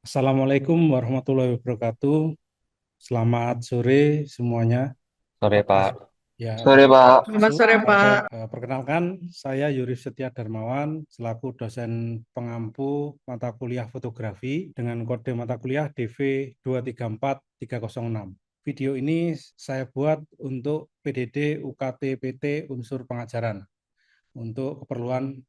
Assalamualaikum warahmatullahi wabarakatuh. Selamat sore semuanya. Sore Pada Pak. ya, Sore Pak. Selamat sore, Pak. perkenalkan saya Yuri Setia Darmawan selaku dosen pengampu mata kuliah fotografi dengan kode mata kuliah DV 234306. Video ini saya buat untuk PDD UKT PT unsur pengajaran untuk keperluan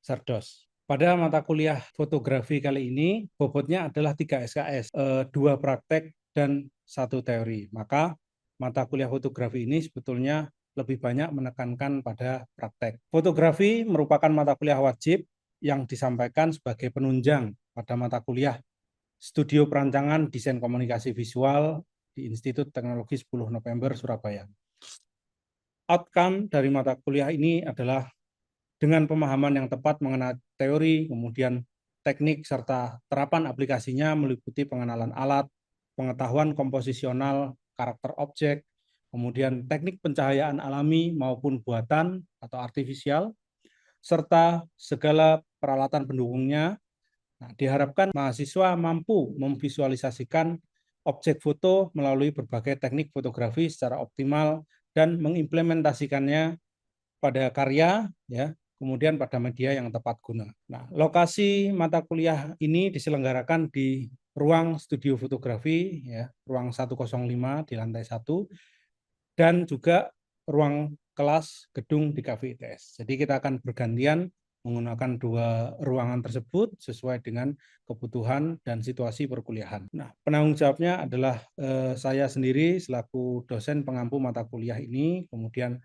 Sardos. Pada mata kuliah fotografi kali ini, bobotnya adalah 3 SKS, 2 praktek dan 1 teori. Maka mata kuliah fotografi ini sebetulnya lebih banyak menekankan pada praktek. Fotografi merupakan mata kuliah wajib yang disampaikan sebagai penunjang pada mata kuliah Studio Perancangan Desain Komunikasi Visual di Institut Teknologi 10 November Surabaya. Outcome dari mata kuliah ini adalah dengan pemahaman yang tepat mengenai teori, kemudian teknik, serta terapan aplikasinya meliputi pengenalan alat, pengetahuan komposisional, karakter objek, kemudian teknik pencahayaan alami maupun buatan atau artifisial, serta segala peralatan pendukungnya. Nah, diharapkan mahasiswa mampu memvisualisasikan objek foto melalui berbagai teknik fotografi secara optimal dan mengimplementasikannya pada karya, ya, kemudian pada media yang tepat guna. Nah, lokasi mata kuliah ini diselenggarakan di ruang studio fotografi, ya, ruang 105 di lantai 1, dan juga ruang kelas gedung di Cafe ITS. Jadi kita akan bergantian menggunakan dua ruangan tersebut sesuai dengan kebutuhan dan situasi perkuliahan. Nah, penanggung jawabnya adalah saya sendiri selaku dosen pengampu mata kuliah ini, kemudian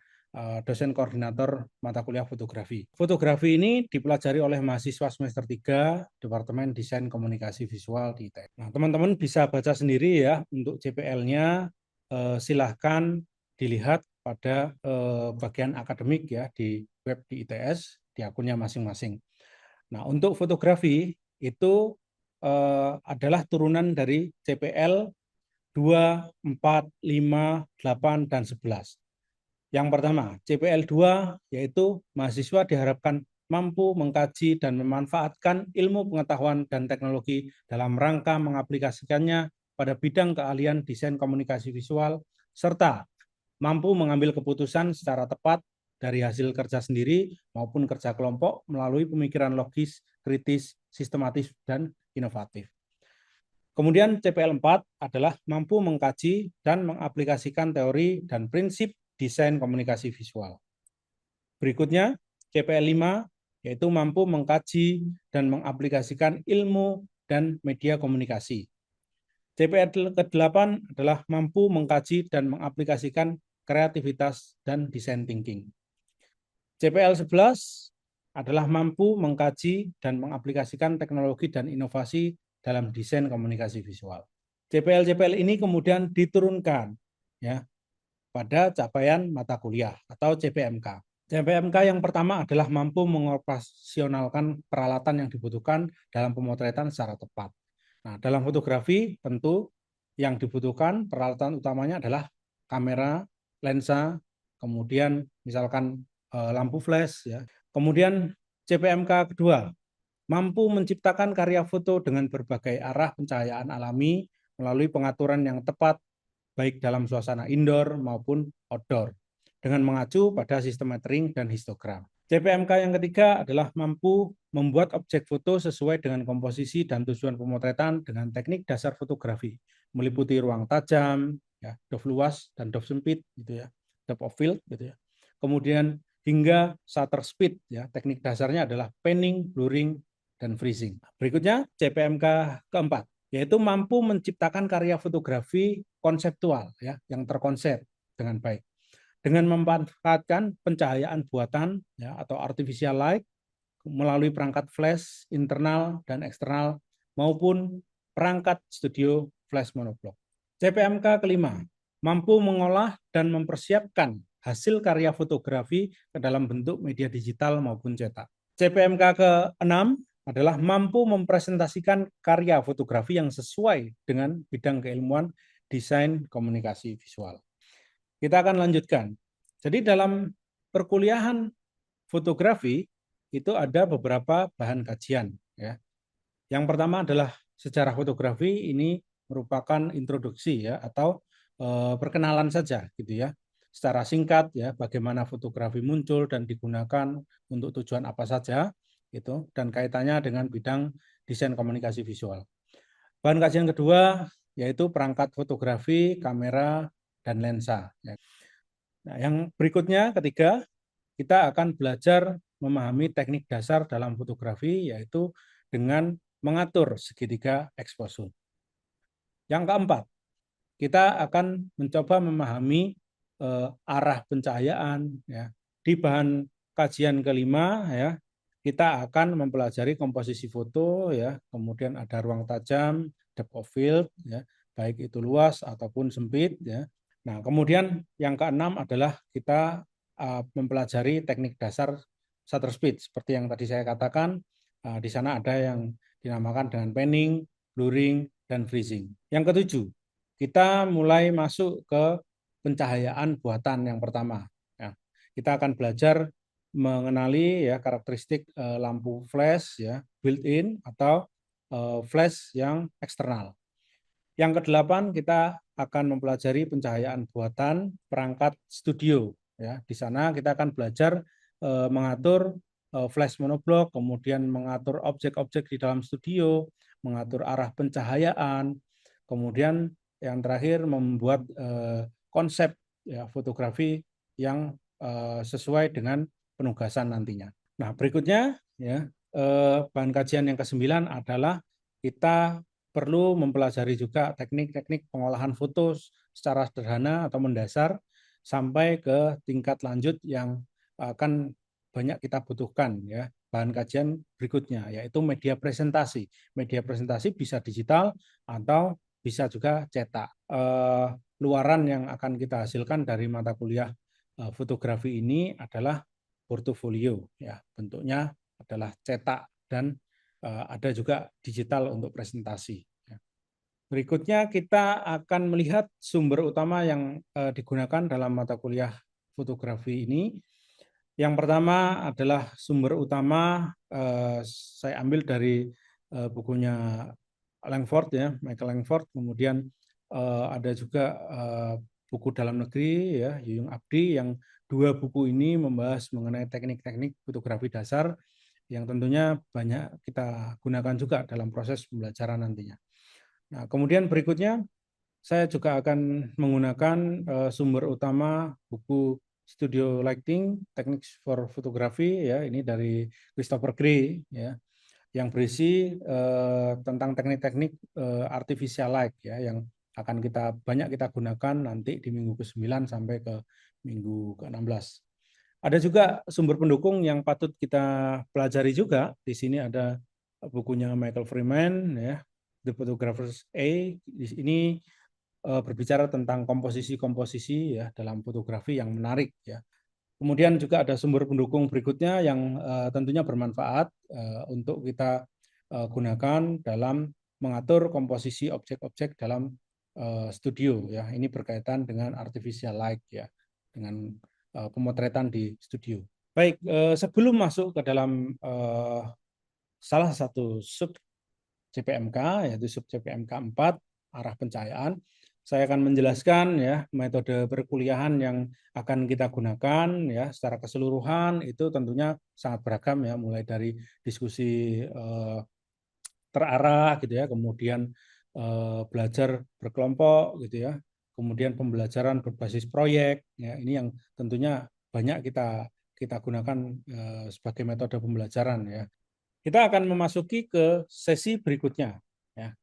dosen koordinator mata kuliah fotografi. Fotografi ini dipelajari oleh mahasiswa semester 3 Departemen Desain Komunikasi Visual di ITS. Nah, teman-teman bisa baca sendiri ya untuk CPL-nya, silahkan dilihat pada bagian akademik ya di web di ITS di akunnya masing-masing. Nah, untuk fotografi itu adalah turunan dari CPL 2, 4, 5, 8, dan 11. Yang pertama, CPL 2 yaitu mahasiswa diharapkan mampu mengkaji dan memanfaatkan ilmu pengetahuan dan teknologi dalam rangka mengaplikasikannya pada bidang keahlian desain komunikasi visual, serta mampu mengambil keputusan secara tepat dari hasil kerja sendiri maupun kerja kelompok melalui pemikiran logis, kritis, sistematis, dan inovatif. Kemudian CPL 4 adalah mampu mengkaji dan mengaplikasikan teori dan prinsip desain komunikasi visual. Berikutnya, CPL 5 yaitu mampu mengkaji dan mengaplikasikan ilmu dan media komunikasi. CPL ke-8 adalah mampu mengkaji dan mengaplikasikan kreativitas dan design thinking. CPL 11 adalah mampu mengkaji dan mengaplikasikan teknologi dan inovasi dalam desain komunikasi visual. CPL-CPL ini kemudian diturunkan ya pada capaian mata kuliah atau CPMK. CPMK yang pertama adalah mampu mengoperasionalkan peralatan yang dibutuhkan dalam pemotretan secara tepat. Nah, dalam fotografi tentu yang dibutuhkan peralatan utamanya adalah kamera, lensa, kemudian misalkan lampu flash ya. Kemudian CPMK kedua, mampu menciptakan karya foto dengan berbagai arah pencahayaan alami melalui pengaturan yang tepat baik dalam suasana indoor maupun outdoor dengan mengacu pada sistem metering dan histogram. CPMK yang ketiga adalah mampu membuat objek foto sesuai dengan komposisi dan tujuan pemotretan dengan teknik dasar fotografi, meliputi ruang tajam, ya, depth luas dan depth sempit, gitu ya, depth of field, gitu ya. Kemudian hingga shutter speed, ya, teknik dasarnya adalah panning, blurring, dan freezing. Berikutnya CPMK keempat, yaitu mampu menciptakan karya fotografi konseptual, ya, yang terkonsep dengan baik dengan memanfaatkan pencahayaan buatan ya, atau artificial light melalui perangkat flash internal dan eksternal maupun perangkat studio flash monoblock. CPMK kelima, mampu mengolah dan mempersiapkan hasil karya fotografi ke dalam bentuk media digital maupun cetak. CPMK ke-6 adalah mampu mempresentasikan karya fotografi yang sesuai dengan bidang keilmuan desain komunikasi visual. Kita akan lanjutkan. Jadi dalam perkuliahan fotografi itu ada beberapa bahan kajian. Ya. Yang pertama adalah sejarah fotografi ini merupakan introduksi ya atau perkenalan saja gitu ya. Secara singkat ya bagaimana fotografi muncul dan digunakan untuk tujuan apa saja itu dan kaitannya dengan bidang desain komunikasi visual. Bahan kajian kedua yaitu perangkat fotografi, kamera, dan lensa. Nah, yang berikutnya ketiga, kita akan belajar memahami teknik dasar dalam fotografi yaitu dengan mengatur segitiga exposure. Yang keempat, kita akan mencoba memahami arah pencahayaan ya. Di bahan kajian kelima ya, kita akan mempelajari komposisi foto ya, kemudian ada ruang tajam, depth of field ya, baik itu luas ataupun sempit ya. Nah, kemudian yang keenam adalah kita mempelajari teknik dasar shutter speed seperti yang tadi saya katakan. Di sana ada yang dinamakan dengan panning, blurring, dan freezing. Yang ketujuh, kita mulai masuk ke pencahayaan buatan yang pertama. Ya, kita akan belajar mengenali ya karakteristik lampu flash ya built-in atau flash yang eksternal. Yang kedelapan kita akan mempelajari pencahayaan buatan perangkat studio. Ya, di sana kita akan belajar mengatur flash monoblock, kemudian mengatur objek-objek di dalam studio, mengatur arah pencahayaan, kemudian yang terakhir membuat konsep ya, fotografi yang sesuai dengan penugasan nantinya. Nah, berikutnya ya bahan kajian yang ke-9 adalah kita perlu mempelajari juga teknik-teknik pengolahan foto secara sederhana atau mendasar sampai ke tingkat lanjut yang akan banyak kita butuhkan ya bahan kajian berikutnya yaitu media presentasi. Media presentasi bisa digital atau bisa juga cetak. Luaran yang akan kita hasilkan dari mata kuliah fotografi ini adalah portofolio ya. Bentuknya adalah cetak dan ada juga digital untuk presentasi. Berikutnya kita akan melihat sumber utama yang digunakan dalam mata kuliah fotografi ini. Yang pertama adalah sumber utama saya ambil dari bukunya Langford ya, Michael Langford. Kemudian ada juga buku dalam negeri ya, Yuyung Abdi yang dua buku ini membahas mengenai teknik-teknik fotografi dasar yang tentunya banyak kita gunakan juga dalam proses pembelajaran nantinya. Nah, kemudian berikutnya saya juga akan menggunakan sumber utama buku Studio Lighting Techniques for Photography ya, ini dari Christopher Gray ya, yang berisi tentang teknik-teknik artificial light ya yang akan banyak kita gunakan nanti di minggu ke-9 sampai ke minggu ke-16. Ada juga sumber pendukung yang patut kita pelajari juga. Di sini ada bukunya Michael Freeman, ya, The Photographer's A. Di sini berbicara tentang komposisi-komposisi ya dalam fotografi yang menarik ya. Kemudian juga ada sumber pendukung berikutnya yang tentunya bermanfaat untuk kita gunakan dalam mengatur komposisi objek-objek dalam studio ya. Ini berkaitan dengan artificial light ya, dengan pemotretan di studio. Baik, sebelum masuk ke dalam salah satu sub CPMK yaitu sub CPMK 4 arah pencahayaan, saya akan menjelaskan ya metode perkuliahan yang akan kita gunakan ya secara keseluruhan itu tentunya sangat beragam ya mulai dari diskusi terarah gitu ya, kemudian belajar berkelompok gitu ya, kemudian pembelajaran berbasis proyek ya ini yang tentunya banyak kita gunakan sebagai metode pembelajaran ya. Kita akan memasuki ke sesi berikutnya ya.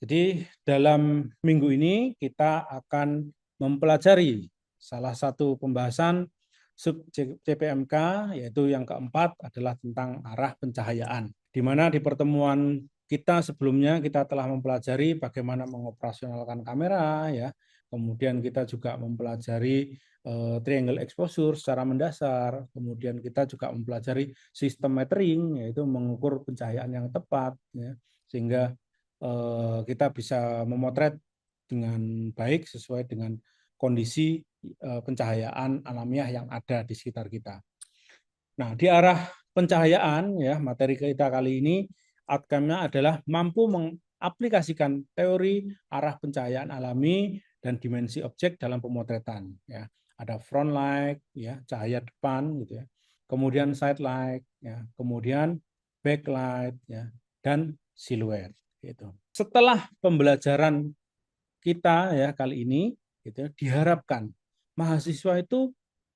Jadi dalam minggu ini kita akan mempelajari salah satu pembahasan sub CPMK yaitu yang keempat adalah tentang arah pencahayaan. Di mana di pertemuan kita sebelumnya kita telah mempelajari bagaimana mengoperasionalkan kamera ya. Kemudian kita juga mempelajari triangle exposure secara mendasar. Kemudian kita juga mempelajari sistem metering yaitu mengukur pencahayaan yang tepat ya. Sehingga kita bisa memotret dengan baik sesuai dengan kondisi pencahayaan alamiah yang ada di sekitar kita. Nah, di arah pencahayaan ya materi kita kali ini outcome-nya adalah mampu aplikasikan teori arah pencahayaan alami dan dimensi objek dalam pemotretan. Ya, ada front light, ya, cahaya depan, gitu ya. Kemudian side light, ya, kemudian backlight, ya, dan siluet. Gitu. Setelah pembelajaran kita ya kali ini, gitu, diharapkan mahasiswa itu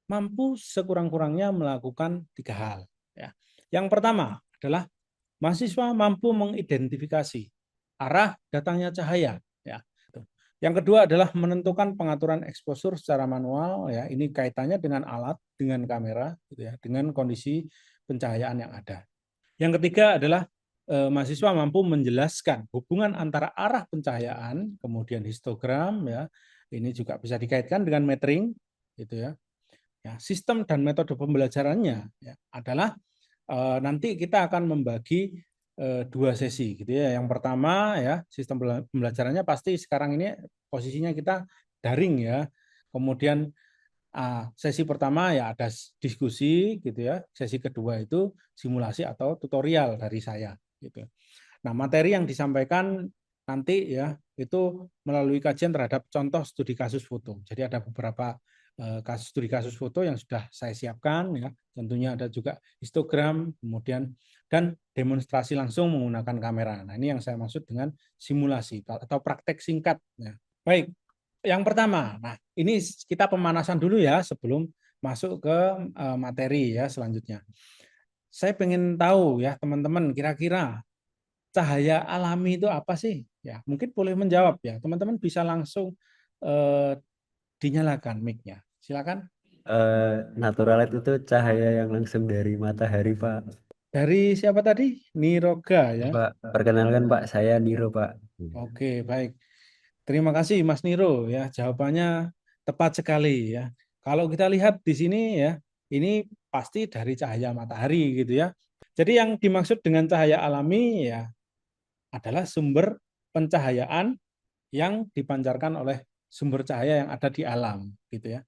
mampu sekurang-kurangnya melakukan 3 hal. Ya. Yang pertama adalah mahasiswa mampu mengidentifikasi arah datangnya cahaya. Ya. Yang kedua adalah menentukan pengaturan eksposur secara manual. Ya, ini kaitannya dengan alat, dengan kamera, gitu ya, dengan kondisi pencahayaan yang ada. Yang ketiga adalah mahasiswa mampu menjelaskan hubungan antara arah pencahayaan, kemudian histogram, ya, ini juga bisa dikaitkan dengan metering, gitu ya. Ya, sistem dan metode pembelajarannya ya, adalah nanti kita akan membagi 2 sesi gitu ya. Yang pertama ya sistem pembelajarannya pasti sekarang ini posisinya kita daring ya. Kemudian sesi pertama ya ada diskusi gitu ya. Sesi kedua itu simulasi atau tutorial dari saya gitu. Nah, materi yang disampaikan nanti ya itu melalui kajian terhadap contoh studi kasus foto. Jadi ada beberapa studi kasus foto yang sudah saya siapkan ya. Tentunya ada juga histogram, kemudian dan demonstrasi langsung menggunakan kamera. Nah, ini yang saya maksud dengan simulasi atau praktek singkat ya. Baik, yang pertama. Nah, ini kita pemanasan dulu ya sebelum masuk ke materi ya selanjutnya. Saya pengen tahu ya teman-teman kira-kira cahaya alami itu apa sih? Ya, mungkin boleh menjawab ya. Teman-teman bisa langsung eh, dinyalakan mic-nya. Silakan. Natural light itu cahaya yang langsung dari matahari, Pak. Dari siapa tadi? Niroga ya. Pak, perkenalkan Pak, saya Niro, Pak. Oke, baik. Terima kasih Mas Niro ya. Jawabannya tepat sekali ya. Kalau kita lihat di sini ya, ini pasti dari cahaya matahari gitu ya. Jadi yang dimaksud dengan cahaya alami ya adalah sumber pencahayaan yang dipancarkan oleh sumber cahaya yang ada di alam gitu ya.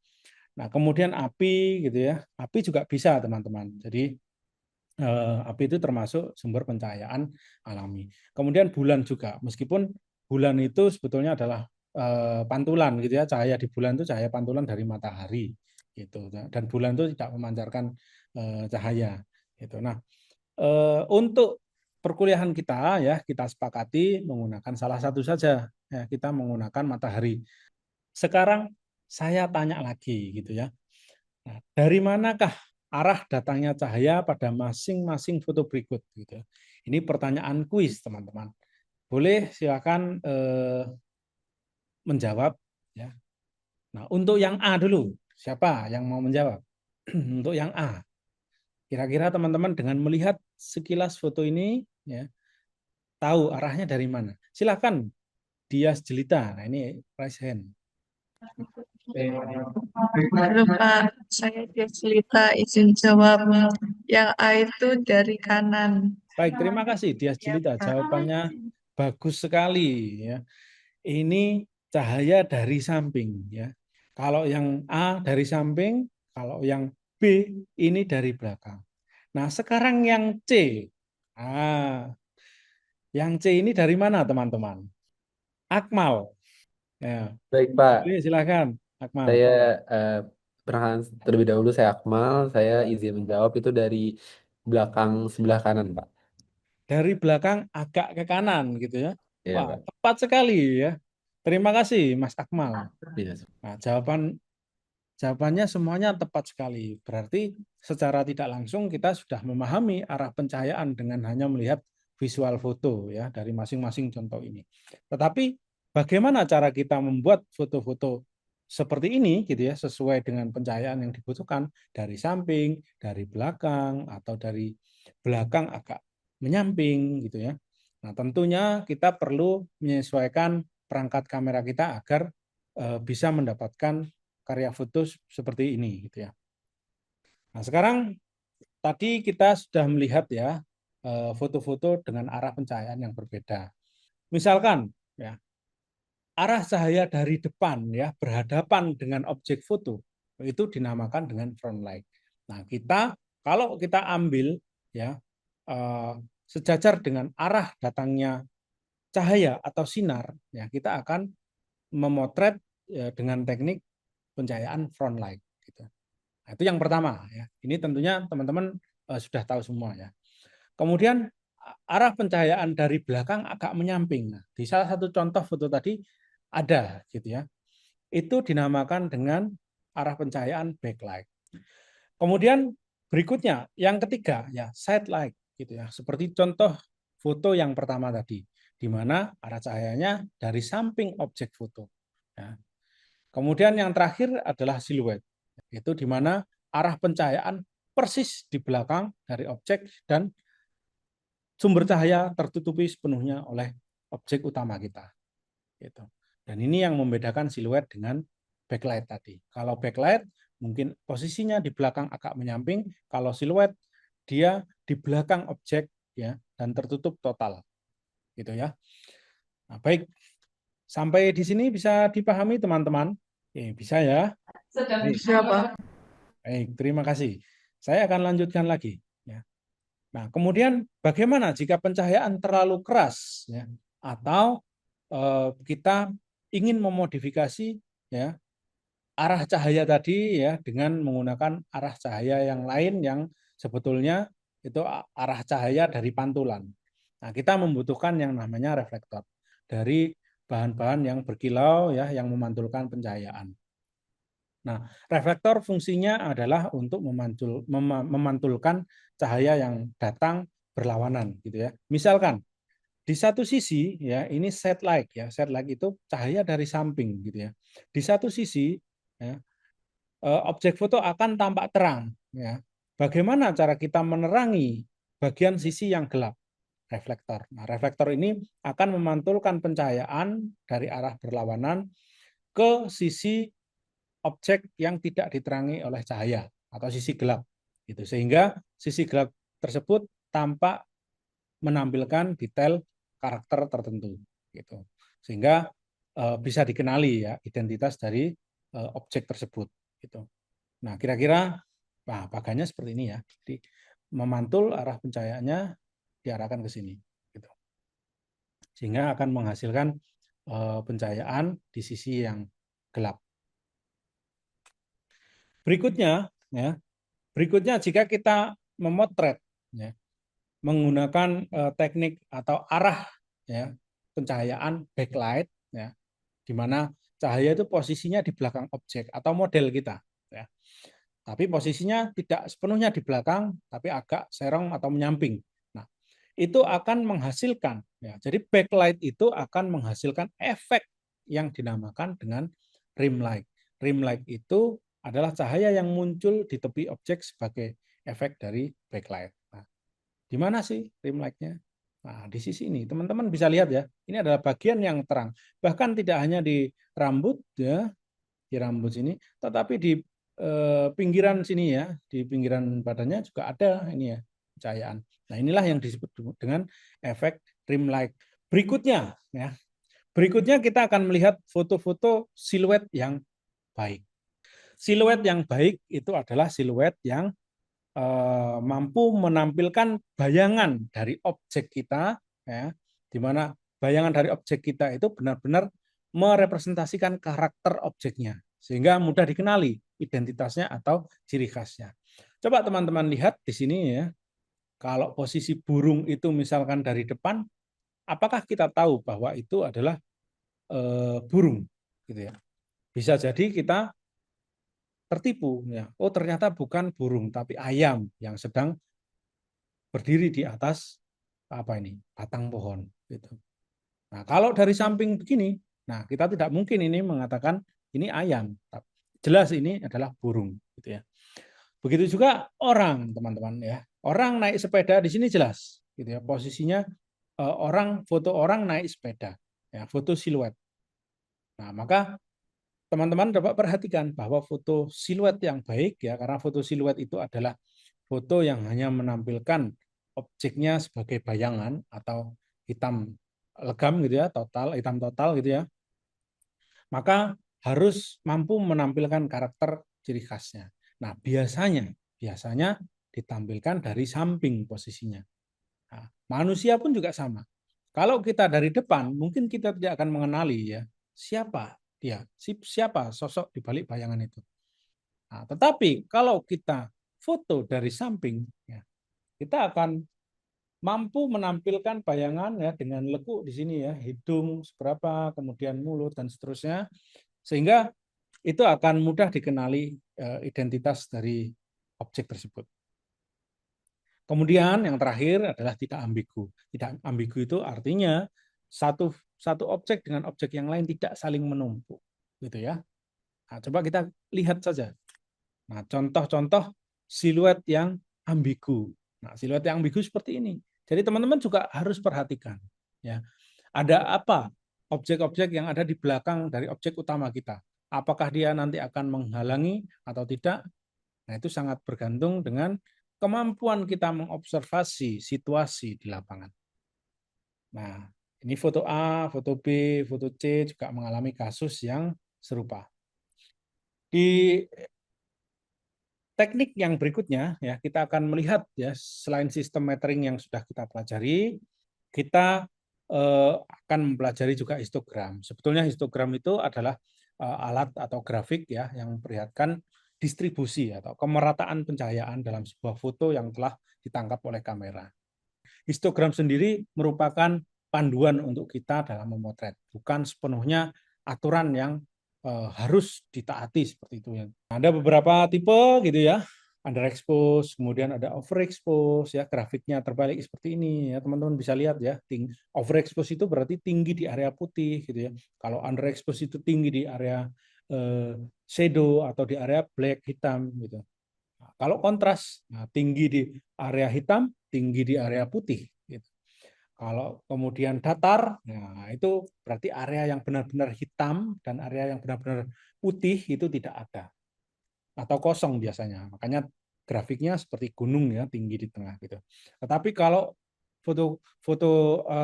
Nah, kemudian api gitu ya. Api juga bisa, teman-teman. Jadi api itu termasuk sumber pencahayaan alami. Kemudian bulan juga. Meskipun bulan itu sebetulnya adalah pantulan gitu ya. Cahaya di bulan itu cahaya pantulan dari matahari gitu. Dan bulan itu tidak memancarkan cahaya gitu. Nah, untuk perkuliahan kita ya kita sepakati menggunakan salah satu saja ya, kita menggunakan matahari. Sekarang saya tanya lagi gitu ya. Nah, dari manakah arah datangnya cahaya pada masing-masing foto berikut gitu. Ini pertanyaan kuis teman-teman. Boleh silakan menjawab ya. Nah, untuk yang A dulu. Siapa yang mau menjawab? Untuk yang A. Kira-kira teman-teman dengan melihat sekilas foto ini ya, tahu arahnya dari mana? Silakan Dias Jelita. Nah, ini raise hand. Halo Pak, saya dia cerita izin jawab. Yang A itu dari kanan. Baik, terima kasih Dias Ya Jelita. Pak. Jawabannya bagus sekali ya. Ini cahaya dari samping ya. Kalau yang A dari samping, kalau yang B ini dari belakang. Nah, sekarang yang C. Ah, yang C ini dari mana, teman-teman? Akmal. Ya, Baik, Pak. silakan, Akmal. Saya eh, perkenalkan terlebih dahulu, saya Akmal. Saya izin menjawab itu dari belakang sebelah kanan, Pak. Dari belakang agak ke kanan gitu ya. Iya, Wah, Pak. tepat sekali ya. Terima kasih, Mas Akmal. Iya. Nah, jawabannya semuanya tepat sekali. Berarti secara tidak langsung kita sudah memahami arah pencahayaan dengan hanya melihat visual foto ya dari masing-masing contoh ini. Tetapi bagaimana cara kita membuat foto-foto seperti ini gitu ya sesuai dengan pencahayaan yang dibutuhkan dari samping, dari belakang atau dari belakang agak menyamping gitu ya. Nah, tentunya kita perlu menyesuaikan perangkat kamera kita agar bisa mendapatkan karya foto seperti ini gitu ya. Nah, sekarang tadi kita sudah melihat ya foto-foto dengan arah pencahayaan yang berbeda. Misalkan ya, arah cahaya dari depan ya berhadapan dengan objek foto itu dinamakan dengan front light. Nah, kalau kita ambil ya sejajar dengan arah datangnya cahaya atau sinar, ya kita akan memotret ya, dengan teknik pencahayaan front light. Gitu. Nah, itu yang pertama. Ya. Ini tentunya teman-teman sudah tahu semua ya. Kemudian arah pencahayaan dari belakang agak menyamping. Nah, di salah satu contoh foto tadi ada, gitu ya. Itu dinamakan dengan arah pencahayaan backlight. Kemudian berikutnya, yang ketiga ya side light, gitu ya. Seperti contoh foto yang pertama tadi, di mana arah cahayanya dari samping objek foto. Ya. Kemudian yang terakhir adalah siluet, itu di mana arah pencahayaan persis di belakang dari objek dan sumber cahaya tertutupi sepenuhnya oleh objek utama kita. Gitu. Dan ini yang membedakan siluet dengan backlight tadi. Kalau backlight mungkin posisinya di belakang agak menyamping, kalau siluet dia di belakang objek ya dan tertutup total. Gitu ya. Nah, baik. Sampai di sini bisa dipahami teman-teman? Bisa ya? Siapa? Baik, terima kasih. Saya akan lanjutkan lagi. Ya. Nah, kemudian bagaimana jika pencahayaan terlalu keras, ya, atau kita ingin memodifikasi ya arah cahaya tadi ya dengan menggunakan arah cahaya yang lain yang sebetulnya itu arah cahaya dari pantulan. Nah, kita membutuhkan yang namanya reflektor dari bahan-bahan yang berkilau ya yang memantulkan pencahayaan. Nah, reflektor fungsinya adalah untuk memantulkan cahaya yang datang berlawanan gitu ya. Misalkan di satu sisi ya ini set light ya. Set light itu cahaya dari samping gitu ya. Di satu sisi ya, objek foto akan tampak terang ya. Bagaimana cara kita menerangi bagian sisi yang gelap? Reflektor. Nah, reflektor ini akan memantulkan pencahayaan dari arah berlawanan ke sisi objek yang tidak diterangi oleh cahaya atau sisi gelap. Gitu. Sehingga sisi gelap tersebut tampak menampilkan detail karakter tertentu. Gitu. Sehingga bisa dikenali ya identitas dari objek tersebut. Gitu. Nah, kira-kira bagannya seperti ini ya. Jadi memantul arah pencahayaannya diarahkan ke sini. Gitu. Sehingga akan menghasilkan pencahayaan di sisi yang gelap. Berikutnya, ya, berikutnya jika kita memotret, ya, menggunakan teknik atau arah ya pencahayaan backlight, ya, di mana cahaya itu posisinya di belakang objek atau model kita, ya. Tapi posisinya tidak sepenuhnya di belakang, tapi agak serong atau menyamping. Nah, itu akan menghasilkan, ya, jadi backlight itu akan menghasilkan efek yang dinamakan dengan rim light. Rim light itu adalah cahaya yang muncul di tepi objek sebagai efek dari backlight. Nah, di mana sih rim light-nya? Nah, di sisi ini teman-teman bisa lihat ya. Ini adalah bagian yang terang. Bahkan tidak hanya di rambut ya, di rambut sini, tetapi di pinggiran sini ya, di pinggiran badannya juga ada ini ya cahayaan. Nah, inilah yang disebut dengan efek rim light. Berikutnya ya. Berikutnya kita akan melihat foto-foto siluet yang baik. Siluet yang baik itu adalah siluet yang mampu menampilkan bayangan dari objek kita ya, di mana bayangan dari objek kita itu benar-benar merepresentasikan karakter objeknya sehingga mudah dikenali identitasnya atau ciri khasnya. Coba teman-teman lihat di sini ya. Kalau posisi burung itu misalkan dari depan, apakah kita tahu bahwa itu adalah burung gitu ya. Bisa jadi kita tertipu ya. Oh, ternyata bukan burung tapi ayam yang sedang berdiri di atas apa ini? Batang pohon gitu. Nah, kalau dari samping begini, nah kita tidak mungkin ini mengatakan ini ayam. Jelas ini adalah burung gitu ya. Begitu juga orang, teman-teman ya. Orang naik sepeda di sini jelas gitu ya. Posisinya orang foto orang naik sepeda ya, foto siluet. Nah, maka teman-teman dapat perhatikan bahwa foto siluet yang baik ya, karena foto siluet itu adalah foto yang hanya menampilkan objeknya sebagai bayangan atau hitam legam gitu ya, total hitam total gitu ya. Maka harus mampu menampilkan karakter ciri khasnya. Nah, biasanya ditampilkan dari samping posisinya. Nah, manusia pun juga sama. Kalau kita dari depan, mungkin kita tidak akan mengenali ya siapa dia, siapa sosok di balik bayangan itu. Nah, tetapi kalau kita foto dari samping, ya, kita akan mampu menampilkan bayangan ya dengan lekuk di sini ya, hidung seberapa, kemudian mulut dan seterusnya, sehingga itu akan mudah dikenali identitas dari objek tersebut. Kemudian yang terakhir adalah tidak ambigu. Tidak ambigu itu artinya satu objek dengan objek yang lain tidak saling menumpuk, gitu ya. Nah, coba kita lihat saja. Nah, contoh-contoh siluet yang ambigu. Nah, siluet yang ambigu seperti ini. Jadi teman-teman juga harus perhatikan, ya. Ada apa objek-objek yang ada di belakang dari objek utama kita? Apakah dia nanti akan menghalangi atau tidak? Nah, itu sangat bergantung dengan kemampuan kita mengobservasi situasi di lapangan. Nah, ini foto A, foto B, foto C juga mengalami kasus yang serupa. Di teknik yang berikutnya ya kita akan melihat ya selain sistem metering yang sudah kita pelajari, kita akan mempelajari juga histogram. Sebetulnya histogram itu adalah alat atau grafik ya yang memperlihatkan distribusi atau kemerataan pencahayaan dalam sebuah foto yang telah ditangkap oleh kamera. Histogram sendiri merupakan panduan untuk kita dalam memotret, bukan sepenuhnya aturan yang harus ditaati seperti itu ya. Ada beberapa tipe gitu ya, underexpose, kemudian ada overexpose ya, grafiknya terbalik seperti ini ya, teman-teman bisa lihat ya. Overexpose itu berarti tinggi di area putih gitu ya. Kalau underexpose itu tinggi di area shadow atau di area black hitam gitu. Nah, kalau kontras, tinggi di area hitam, tinggi di area putih gitu. Kalau kemudian datar, nah itu berarti area yang benar-benar hitam dan area yang benar-benar putih itu tidak ada atau kosong biasanya. Makanya grafiknya seperti gunung ya, tinggi di tengah gitu. Tetapi kalau foto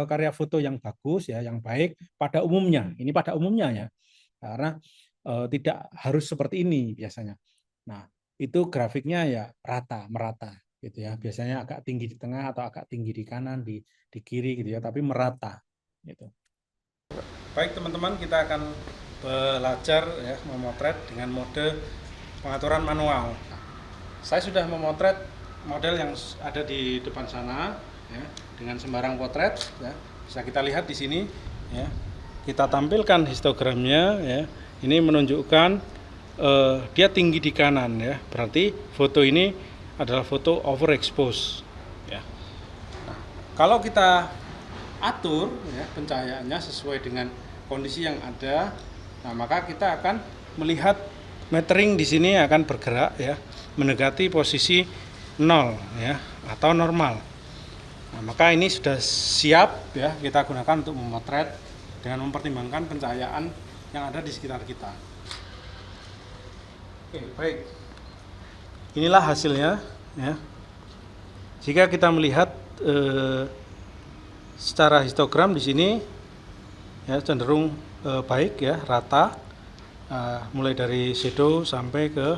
karya foto yang bagus ya, yang baik pada umumnya, ini pada umumnya ya, karena tidak harus seperti ini biasanya. Nah itu grafiknya ya rata, merata gitu ya, biasanya agak tinggi di tengah atau agak tinggi di kanan, di kiri gitu ya, tapi merata gitu. Baik teman-teman, kita akan belajar ya memotret dengan mode pengaturan manual. Saya sudah memotret model yang ada di depan sana ya, dengan sembarang potret ya. Bisa kita lihat di sini ya. Kita tampilkan histogramnya ya. Ini menunjukkan dia tinggi di kanan ya. Berarti foto ini adalah foto overexpose ya. Nah, kalau kita atur ya pencahayaannya sesuai dengan kondisi yang ada, nah maka kita akan melihat metering di sini akan bergerak ya mendekati posisi 0 ya atau normal. Nah, maka ini sudah siap ya kita gunakan untuk memotret dengan mempertimbangkan pencahayaan yang ada di sekitar kita. Oke, baik. Inilah hasilnya ya. Jika kita melihat secara histogram di sini ya cenderung baik ya, rata. Mulai dari shadow sampai ke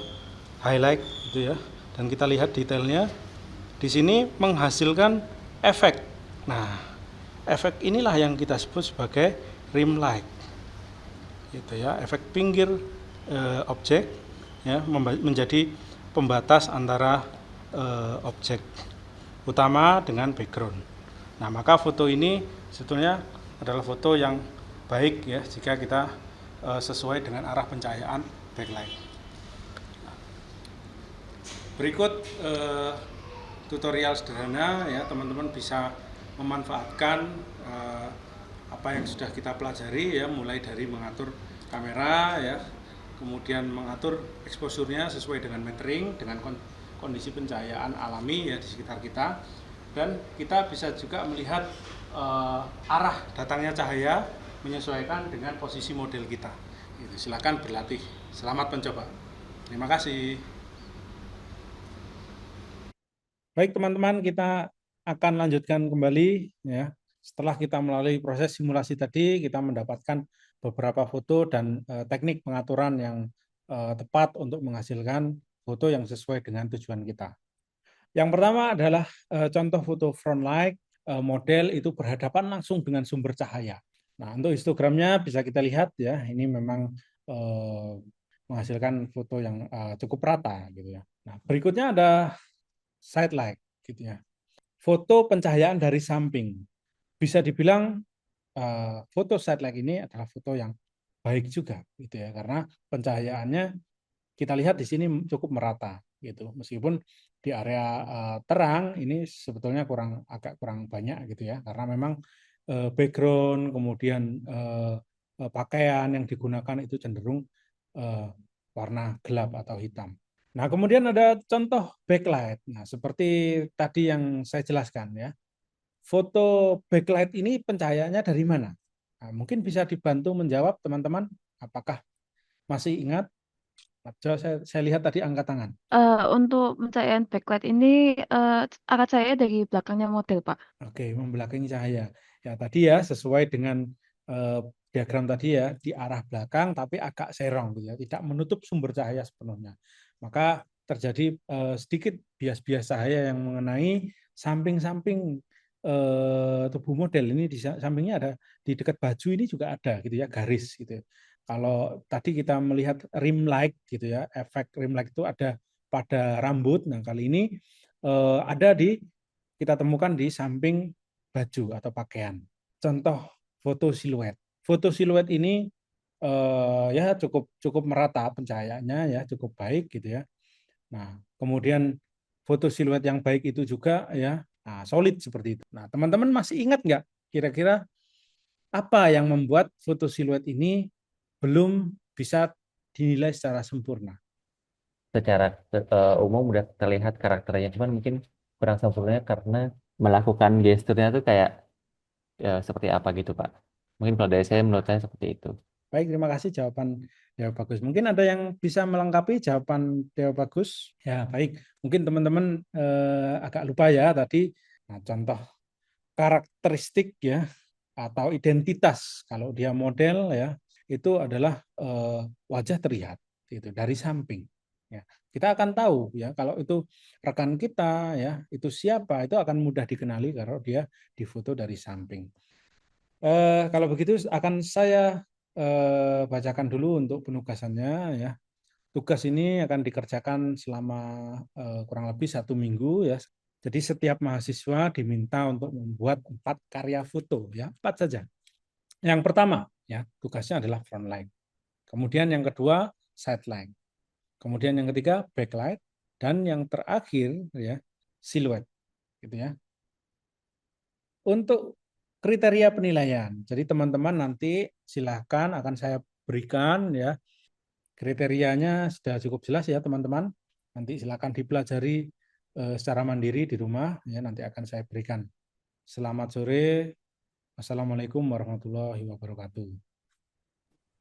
highlight gitu ya. Dan kita lihat detailnya di sini menghasilkan efek. Nah, efek inilah yang kita sebut sebagai rim light. Gitu ya, efek pinggir objek ya menjadi pembatas antara objek utama dengan background. Nah, maka foto ini sebetulnya adalah foto yang baik ya jika kita sesuai dengan arah pencahayaan backlight. Berikut tutorial sederhana ya, teman-teman bisa memanfaatkan apa yang sudah kita pelajari ya, mulai dari mengatur kamera ya, kemudian mengatur exposure-nya sesuai dengan metering, dengan kondisi pencahayaan alami ya di sekitar kita, dan kita bisa juga melihat arah datangnya cahaya menyesuaikan dengan posisi model kita. Silakan berlatih. Selamat mencoba. Terima kasih. Baik teman-teman, kita akan lanjutkan kembali ya. Setelah kita melalui proses simulasi tadi, kita mendapatkan beberapa foto dan teknik pengaturan yang tepat untuk menghasilkan foto yang sesuai dengan tujuan kita. Yang pertama adalah contoh foto front light model itu berhadapan langsung dengan sumber cahaya. Nah, untuk histogramnya bisa kita lihat ya, ini memang menghasilkan foto yang cukup rata gitu ya. Nah, berikutnya ada side light gitu ya. Foto pencahayaan dari samping. Bisa dibilang foto side light ini adalah foto yang baik juga gitu ya, karena pencahayaannya kita lihat di sini cukup merata gitu. Meskipun di area terang ini sebetulnya agak kurang banyak gitu ya, karena memang background kemudian pakaian yang digunakan itu cenderung warna gelap atau hitam. Nah, kemudian ada contoh backlight. Nah, seperti tadi yang saya jelaskan ya. Foto backlight ini pencahayaannya dari mana? Nah, mungkin bisa dibantu menjawab teman-teman. Apakah masih ingat? Coba saya lihat tadi angkat tangan. Untuk pencahayaan backlight ini arah cahaya dari belakangnya model, Pak. Oke, membelakangi cahaya. Ya tadi ya sesuai dengan diagram tadi ya, di arah belakang tapi agak serong gitu ya, tidak menutup sumber cahaya sepenuhnya. Maka terjadi sedikit bias-bias cahaya yang mengenai samping-samping tubuh model. Ini di sampingnya ada, di dekat baju ini juga ada gitu ya, garis gitu. Kalau tadi kita melihat rim light gitu ya, efek rim light itu ada pada rambut. Nah, kali ini ada kita temukan di samping baju atau pakaian. Contoh foto siluet. Foto siluet ini ya cukup merata pencahayaannya ya, cukup baik gitu ya. Nah, kemudian foto siluet yang baik itu juga ya, nah, solid seperti itu. Nah, teman-teman masih ingat nggak kira-kira apa yang membuat foto siluet ini belum bisa dinilai secara sempurna? Secara umum udah terlihat karakternya, cuman mungkin kurang sempurna karena melakukan gesturnya tuh kayak seperti apa gitu Pak. Mungkin kalau dari saya, menurut saya seperti itu. Baik, terima kasih jawaban Dewa Bagus. Mungkin ada yang bisa melengkapi jawaban Dewa Bagus? Ya, baik. Mungkin teman-teman agak lupa ya tadi. Nah, contoh karakteristik ya atau identitas kalau dia model ya itu adalah wajah terlihat itu dari samping. Ya, kita akan tahu ya kalau itu rekan kita ya itu siapa, itu akan mudah dikenali kalau dia difoto dari samping. Kalau begitu akan saya bacakan dulu untuk penugasannya ya. Tugas ini akan dikerjakan selama kurang lebih 1 minggu ya. Jadi setiap mahasiswa diminta untuk membuat 4 karya foto ya, 4 saja. Yang pertama ya tugasnya adalah front line. Kemudian yang kedua side line. Kemudian yang ketiga backlight dan yang terakhir ya silhouette gitu ya. Untuk kriteria penilaian. Jadi teman-teman nanti silahkan akan saya berikan ya kriterianya sudah cukup jelas ya teman-teman. Nanti silakan dipelajari secara mandiri di rumah ya, nanti akan saya berikan. Selamat sore. Assalamualaikum warahmatullahi wabarakatuh.